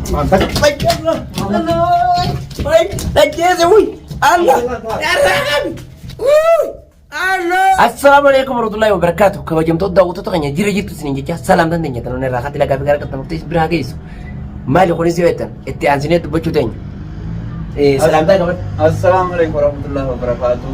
السلام عليكم ورحمة الله وبركاته. كما جمتوا الضغط تغني جري جت سنين جت سلام تندني تنو نراقة تلاقي في كارك تمرتيس براغيس مالي خوني سويتن التعنسينات بتشو تاني. سلام تاعي كمان. السلام عليكم ورحمة الله وبركاته.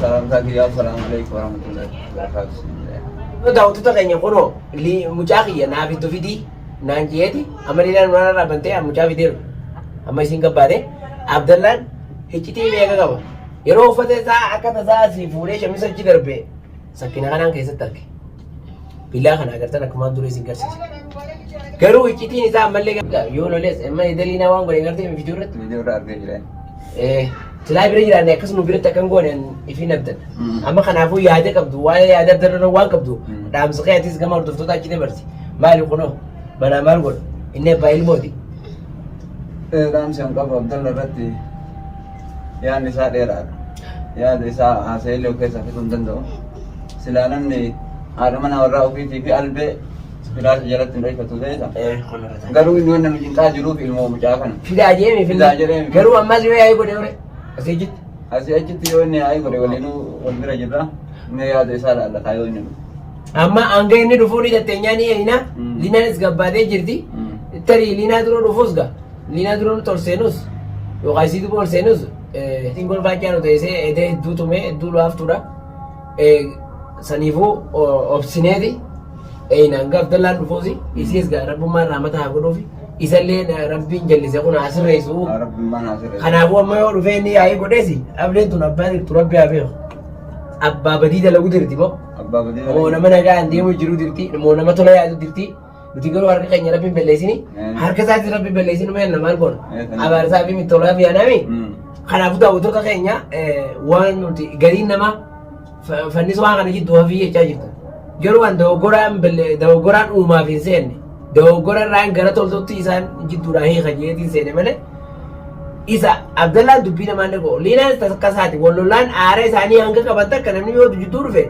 سلام تاعي يا السلام عليكم ورحمة الله وبركاته. الضغط تغني خونو اللي مجاهي نافي توفيدي نانجيتي أمريكا نورا بنتي أم مجاهي دير أما يسين كبارة عبد الله هيجتي بيجا كبار yeroo uffata isaa akka tasaa si fuudhee shamisa achi darbee sakkina kanaan keessatti arge. Billaa kana agartan akkumaan duree isin garsiise. Garuu iccitiin isaa ammallee yoo lolees amma idaliina waan godhe gartee viidiyoo irratti. Viidiyoo irraa argee jira. Silaa bira jiraanne akkasuma biratti akkan goone ifiin abdan. Amma kanaafuu yaada qabdu waan yaada darra waan qabdu dhaamsa qeetis gama hordoftoota achi dabarsi. Maali kunoo banaa maal godhu inni abbaa ilmooti. Dhaamsi an qabu Abdalla irratti yaadni isaa dheeraadha. Yaada isaa haasa'ee keessa fiduu hin danda'u. Silaa namni haadha manaa warraa ofiitii fi albee firaasha jalatti hin dheeffatu ta'edha. Garuu inni waan namni cinqaa jiruuf ilmoo mucaa kana. Fidaa jeemi fidaa jedheemi. Garuu ammas yoo yaa'ii godhe ore asii achitti. Asii achitti yoo inni yaa'ii godhe waliinuu wal bira jirra. Inni yaada isaa laallataa yoo inni dhufu. Amma hanga inni dhufuu ni jatteenyaa ni eeyina. Liinaanis gabbaatee jirti. Tarii liinaa duroo dhufuus gaa. Liinaa duroo tolseenus yookaan isii duuba ol seenus tingol baachaa nu ta'ee edee hedduu tumee hedduu laaftuudha. Saniifuu obsineeti nanga Abdallaan dhufuusi isiis gaa rabbummaan rahmata haa godhuufi isallee rabbiin jallisee kun asirreessu. Kanaafuu amma yoo dhufee inni yaa'ii godheesi ableen tun abbaa dirtu rabbi haa beeku. Abbaa badii dalagu dirti moo. Moo nama nagaa hin deemu jiru dirti moo nama tola yaadu dirti. Nuti garuu harka keenya rabbiin balleessini harka isaatti rabbiin balleessini meel namaan goona. Abaarsaa fi mittolaa fi yaanaami. Kanaafuu daawwattoota keenya waan nuti gariin namaa fannisu waan kana jidduu hafii jechaa jirtan. Garuu waan dogoggoraan uumaaf hin seenne dogoggoraan gara toltotti isaan jidduudhaan hiika jeetiin seene malee isa Abdallaan dubbii namaan dhagoo liinaan takkasaati wallollaan aara isaanii hanga qaban takka namni yoo jidduu dhufe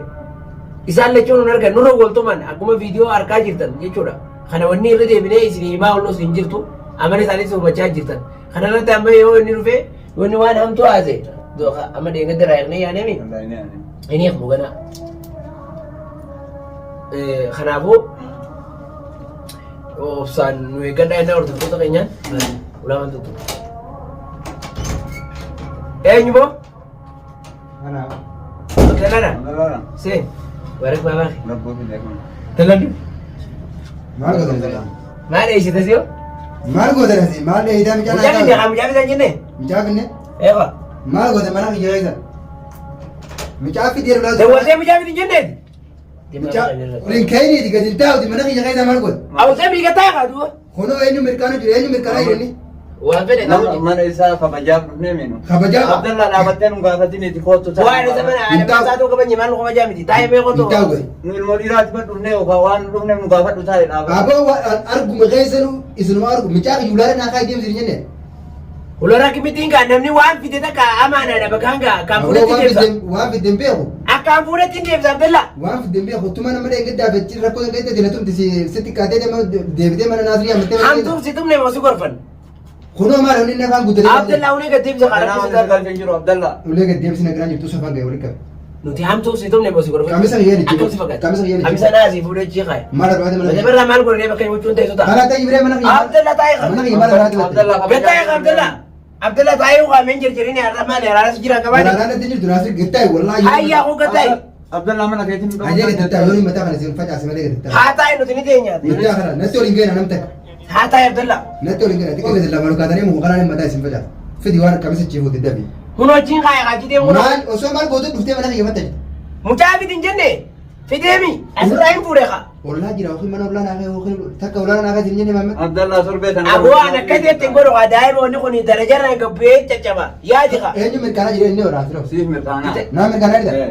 isaan lachuun hin argan nurra waltuman akkuma viidiyoo argaa jirtan jechuudha. Kana wanni irra deebinee isin himaa ollos hin jirtu amala isaaniis hubachaa jirtan. Kana irratti amma yoo inni dhufe wanni waan hamtuu haase amma deeggadda raayaqnee yaaneemi inni eekmu ganaa. Kanaafuu obsaan nu eeggadhaa innaa hordoftoota keenyaan ulaamaan tuttu. Eenyu moo? Abdallaadha? Seen barak baabaa talandu maal godhan maal eeysite siyo maal godhan maal eeydaa mucaa bitan jenne mucaa finne eeqa maal godhan mana kiyya eeysa mucaa fi deeru laatu dawwaltee mucaa bitin jenneeti ulin kayniiti gadi taa'uti mana kiyya eeysa maal godhan awusee miiga taa qaadu kunoo eenyu mirkaana jiru eenyu mirkaana jirani waan fedhe mana isaa kabajaaf dhufnee meenu. Kabajaaf? Abdallaan dhaabbattee nu gaafatiin itti kootu ta'a. waan isa mana aadama isaa tokko banye maal nu kabajaa miti taa'ee mee kootu Nu ilmoo dhiiraatti bad dhufnee yookaan waan dhufnee nu gaafadhu taa'e dhaabata. Aboo arguma keessanu isinuma argu mucaa yuulaara naa kaa deemsi jenne uloraa kimitiin kaa namni waan fide takka amaanaadha bakkaan kaa kan fuudhetti deebisa waan fidden beeku akkaan fuudhetti deebisa Abdallaa waan fidden beeku tuma nama dhee gaddaa bechi rakkoo kan keessatti na tumti sitti kaatee deebitee mana naasrii ammattee hamtuuf si tumne moosi gorfan kunoo maal onni nafaan guutanii Abdallaa ulee gad deebisa Kanaa wanta galfeen jiru Abdallaa. ulee gad deebisi nagraan jirtu safaan ga'e waliin qabe nuti hamtuuf si tumne moosi gorfan Kamisa yeeni akkam si fakkaata kamisa yeeni kamisa naasii fuudhee chiiqaa maal argaate mana Majabarraa maal godhee bakka huccuun teessu ta'a kana ta'e ibiree mana kiyya Abdallaa taa'ee mana kiyya maal argaate Abdallaa Gatta'ee Abdallaa Abdallaa taa'ee uqaameen jirjirini har'a maali haraaras jiran qabaani waraana itti jirtu naasrii gattaa'i wallaahi hayyaa kun gatta'e Abdallaa mana keetiin nu ajee gattaa'i yooni mataa kana siin facaase malee gattaa'i haa taa'e nuti ni teenyaati guddaa kana natti waliin ga'e namta haa taa'e Abdallaa natti waliin ga'e xiqqoo gadi lamaan kaatanii muka kanaan mataa isin facaase fidi waan kamisa chiifuutti dabi kun wajjin kaa'e kaajii deemu maal osoo maal gootu dhuftee mana kiyya matta mucaa bitin jenne fideemi asirraa hin fuudhe kaa ollaa jira yookiin mana ollaa naafee yookiin takka ollaa naafee jirin jenne maamma Abdallaa sorbee tan. abu'aan akkasii ittiin godhu kaa daa'imoonni kun darajarra gabbee caccaba yaadi kaa eenyu mirkaana jira inni oraa firo Siif mirkaanaa. naa mirkaana jira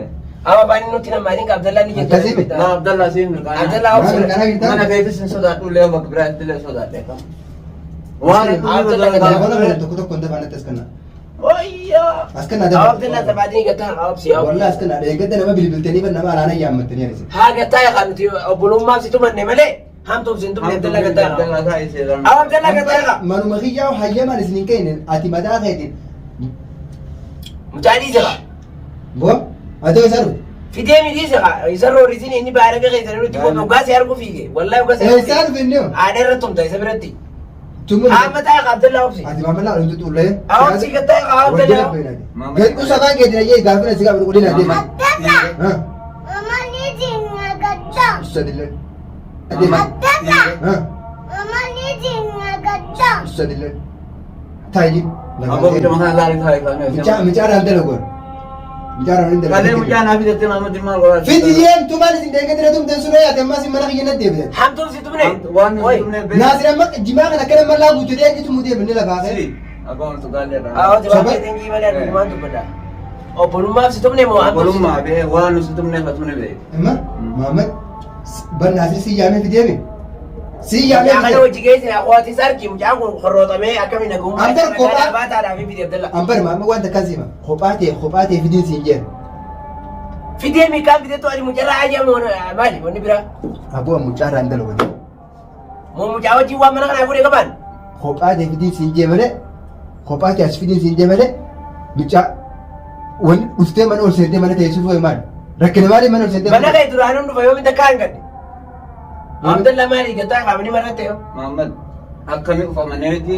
amma baani nuti namaatiin Abdallaa ni jettu Akkasii miti. Abdallaa siif mirkaanaa. Abdallaa naa obsee mirkaana jirta Mana keetis hin sodaadhu illee bakka biraatti illee sodaadhe. Waan tokko tokko hin dabaanatti as kanna Wayyaa as kanna dabaanatti Abdallaa taphaatini gataa haa obsee wallah as kanna eeggadda nama bilbiltanii ban nama alaana yaammattanii anis haa gataa yaa nuti obbolummaaf si tumanne malee Hamtuu sin tumne Abdallah Gattaqa. Abdallah isaa iseedhaan. Awa Abdallah Gattaqa. Manuma kiyyaa hayyamaan isin hin kenne ati mataa keetiin. Mucaa dhiise qa. Boo atoo isa dhufu. Fidee mi dhiise qa. Isa roorisiin inni baara gaheessa nuti kun dhugaasi arguu fiige. Wallahi dhugaasi arguu Eessaa dhufe inni hoo? Aada irra tumta isa biratti. Tumma Haa mataa qa Abdallah obsi. ati maamala dhumtu xullee. Awa si Gattaqa Abdallah. Gadhu sabaa keetiin ayyee gaafina si gaafa qulqullina adeema. Ha? Mama ni jinga gadda. Sadillee. Adeema. Gadda. Ha? Mama ni jinga gadda. Sadillee. Taayi. Aboo bita mataa laarii taa'ee kan. Micaaraan dalagoon. Micaaraan hin Kalee mucaa naa fidatte Maammaddi maal godhaa? Fitiyeen tumaan isin deeggatira tumteen sun yaate ammas mana kiyya natti deebitan. Hamtuu si tumne. Waan nuti tumne beeku. Naasir amma jimaa kana akkana mallaa guutuu deebitu mu deebinne lafaa ka'e. Abbaa wantu gaalleedha. Awa jabaa keetiin malee dhugumaan dubbadha. Obbolummaaf si tumne moo hamtuu si tumne? Obbolummaa bee waan nuti tumne fa tumne bee. Amma Muhammad bar Naasir si yaamee fideemi. Si yaamee Mucaa kana hojii keessa aqwaati sarki mucaan kun qorrootamee akkamiin nagummaa Ambar kophaa- baataadhaa fi fidee Abdallah. Ambar Muhammad wanta akkasima kophaatee fidiin siin jeen. Fidee miikaan fidee to'atu mucarraa ajaamu maali wanni biraa? Aboo mucaaraan dalagoon. Moo mucaa wajjin waan mana kanaa fuudhee qaban? Kophaatee fidiin siin jee malee kophaatee as fidiin siin jee malee mucaa wanni dhuftee mana ol seentee mana teessuu fuudhee maali? Rakkina maali mana ol seentee Mana kee duraan dhufa yoo miidha kaan gadde. Abdallah maali gattaa qaamni maratte yoo? Mahammad akkamii ufamaneeti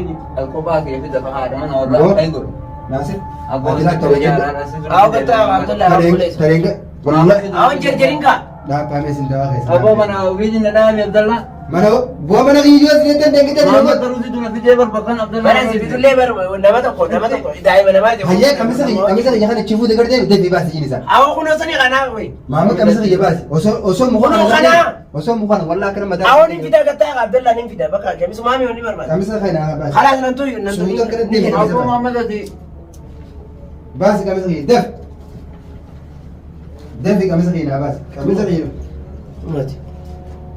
kophaa kee fida fa haadha mana warraa Boo. ka'ee godhu. Naasir. Abboon Ati laata wajjin. Awa gattaa Abdallah fuudhee. Tareenga. Awan jarjarin kaa? Dhaabamee sin dawaa keessa. Aboo mana ofiitti na dhaame Abdallah. Mana bu'aa mana kiyyoo sineetan deengite Mahammad nama. baruuti tuna fidee barbaadan Abdallah. Mana si bitullee bar nama tokko daa'ima namaa ta'e. Hayyee kamisa kiyya kana chifuu deeggartee deebii baasi jiin isaa. Awa kun osoo ni kanaa qoy. Maamud kamisa kiyya baasi osoo mukaan Kunoo kana. osoo mukaan wallaa akkana mataa. Awa ni fida gattaa Abdallah ni fida bakka kamisu maami wani barbaada. Kamisa kana baasi. Khalaas nantu Suutuu akkana deebii Aboo Mahammad ati baasi kamisa kiyya def. Deebii kamisa kiyya baasi kamisa kiyya.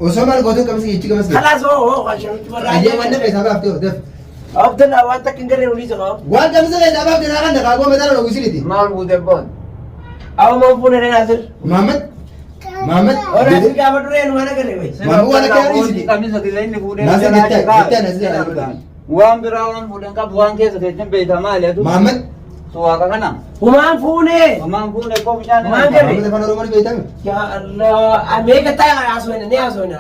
Osoo maal gootu kamisa kiyya kamisa kiyya. Khalaas oo qashanutti Hayyee wanna keessaa baaftee def. Abdallah waan takka hin garreen ulii jira. Waan kamisa keessaa baaftee naa kan dhaqaa goome dhala dhugusiniiti. maal buutee boon? Awa moo fuudhee naasir. Maamud. Maamud. Ora si gaafa duree nu mana garree qoy. Mahammad waan akka yaadisiiti. Kamisa kiyya inni fuudhee Naasir jalaa jettee- jiraa. jettee Naasir jalaa jiraa. Waan biraa waan fuudhan qabu waan keessa keessan beektaa maali atu? Maamud. Suwaaqa kana. Humaan fuunee. Homaan fuudhee koo bishaan Maal kana. jedhe? Maamud afaan oromoo ni beekame. Ya Allah. Amee gattaa haasofne ni haasofne.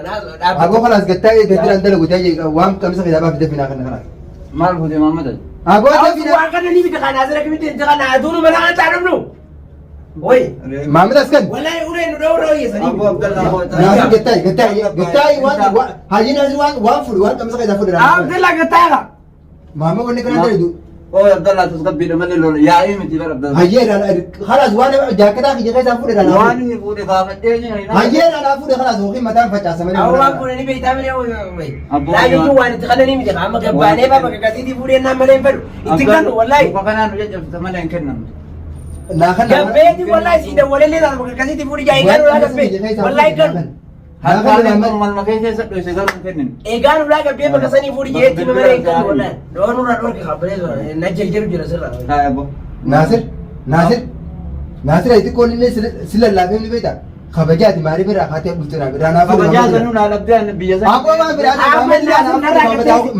Agoo kalaas gattaa gaddiraan dalagu ta'ee waan kamisa keessaa baaftee finaa kana kana. Maal fuudhee Mahammad ati? Agoo Awa finaa. waan kana ni bita kana asirra kamitti hin kana aduunu mana kana taa'amnu. Oi. Maamud as kan. Wallahi uree nu dhawroo yeesanii. Aboo Abdallah Naasir gattaa waan hayyee naasir waan fuudhu waan kamisa keessaa fuudhu. Abdallah gattaa. Maamud wanni kana dalagu. Oo Abdallah tasgabbiidha malee lola yaa'ii miti bara Abdallah. Hayyee kalaas waan jaakataa kiyya keessaa fuudhe Waan dhala. inni fuudhee gaafadhee ni Hayyee dhala fuudhe kalaas yookiin mataan facaasa malee. Awa waan fuudhanii beektaa malee Abboo, laa jechuun waan itti kananii miti amma gabbaanee baaba kakasiitii fuudhee naan malee hin fedhu itti kannu wallahi Muka kanaan nu jajjabsita malee hin kennamu. Naa kan gabbeeti wallahi si dawwalee taasisa kakasiitii fuudhee jaa eegaan ulaa gabbee wallahi kannu Harkaan kun malma keessa dhoose garuu hin kenninu. eegaan ulaa gabbee bakka sanii fuudhee jeetti malee hin kannu wallahi loon irraa dhorke kabbalee na jajjaru jira sirra. Haa abbo. Naasir ayi xiqqoon si lallaafee ni beektaa? Kabajaati maaliif irraa kaatee dhufte irraa naa fuudhu. Kabajaa sanuu naa labdee biyya sana. Akkoo waan biraa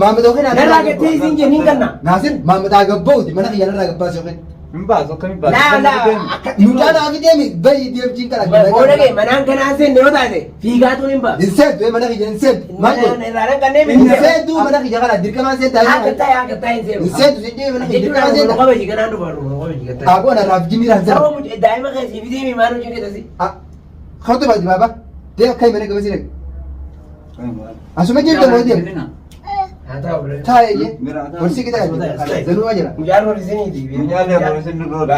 Maamud yookiin narraa gattee isiin jenniin kanna. Naasir Maamud agabbooti mana kiyya narraa gabbaas yookiin. Hin baasu akkamiin baasu. Laa akkatti Mucaa naa fideemi bayi deemchiin kana. booda gee manaan kanaa seenne yoo taate fiigaatuun hin ba'a. Hin seentu mana kiyya hin seentu. Maal jedhu? Irraan kanneen Hin seentu mana kiyya kana dirqamaan seentaa. Haakattaa hin seenu. Hin seentu sin deemi mana kiyya dirqamaan Jechuudha seentaa. qaba jiganaan dhufa qaba jigataa. Akkoo narraaf jimiiraan jira. Sababa daa'ima keessi fi deemi maal hojii keessatti. Kautu baati baaba. Dee akka himanii qabasi dhaqe. Asuma jirtu moo deemu? Haa ta'u bire. Taa'ee polisi kita zanuu waa jira. Mucaan horisiniiti. Mucaalee horii nu dura.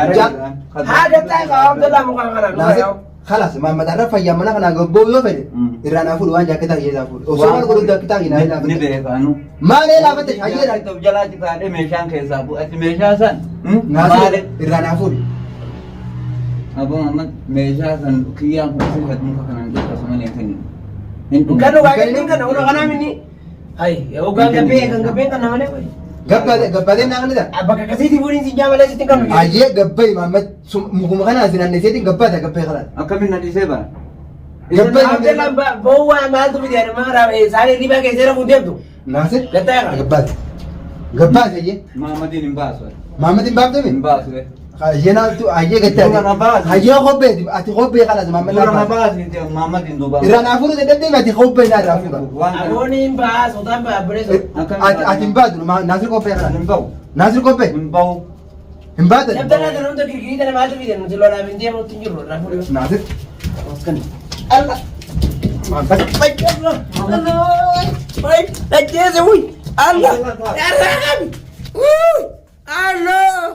Haa gattaa qaba Abdallah mukaan kana Naasir kalas maammatarra fayyaa mana kanaa gabboo yoo fedhe irraa naa fuudhu waan jaakkataa kiyyaa fuudhu. Osoo waan godhu jaakkataa kiyyaa Ni laafatte. beekaanu. Maalee laafatte hayyeedha. Ati jalaa citaadhee meeshaan keessaa bu'atti meeshaa san. Naasir irraa naa fuudhu. Aboo Muhammad meeshaa san kiyyaan kun isin muka kanaan jecha malee hin kenninu. Kan dhugaa kennin kana ulo kanaa minni. Hai hoggaan gabbee kan gabbeen kan namalee qoy. Gabbaatee naa kanadha. Bakka akkasiitii fuudhiin si jaamalee sitti kan Hayyee gabbai maammat mukuma kanaa sin anneseetiin gabbaata gabbee kanaa. Akkamiin na dhiisee bara? Abdallaan bowwaa maaltu fide maara isaanii ribaa keessee rafuun deemtu. Naasir. Gattaa'e. Gabbaate. Gabbaate iyyee. Maamadiin hin baasu. Maamadiin baafte Hin baasu. Jenaaltu ayyee gattaa'e. Ayyee qopheeti ati qophee kanas maamadiin Dura na baafte. baasi maamadiin duuba. Irraa naa fuudhu deddeebiin ati qophee naa irraa fuudha. Abooniin ba'aa sotaan ba'aa bineesu. Ati hin baatu Naasir qophee kana. Hin bahu. Naasir qophee. Hin bahu. Hin baatan. Abdallaan kana hunda kirkiriita nama maaltu fide nuti lolaaf hin deemu hin jirru irraa fuudhee. Naasir. Allah. Maampas. Allah. Allah. Allah. Allah.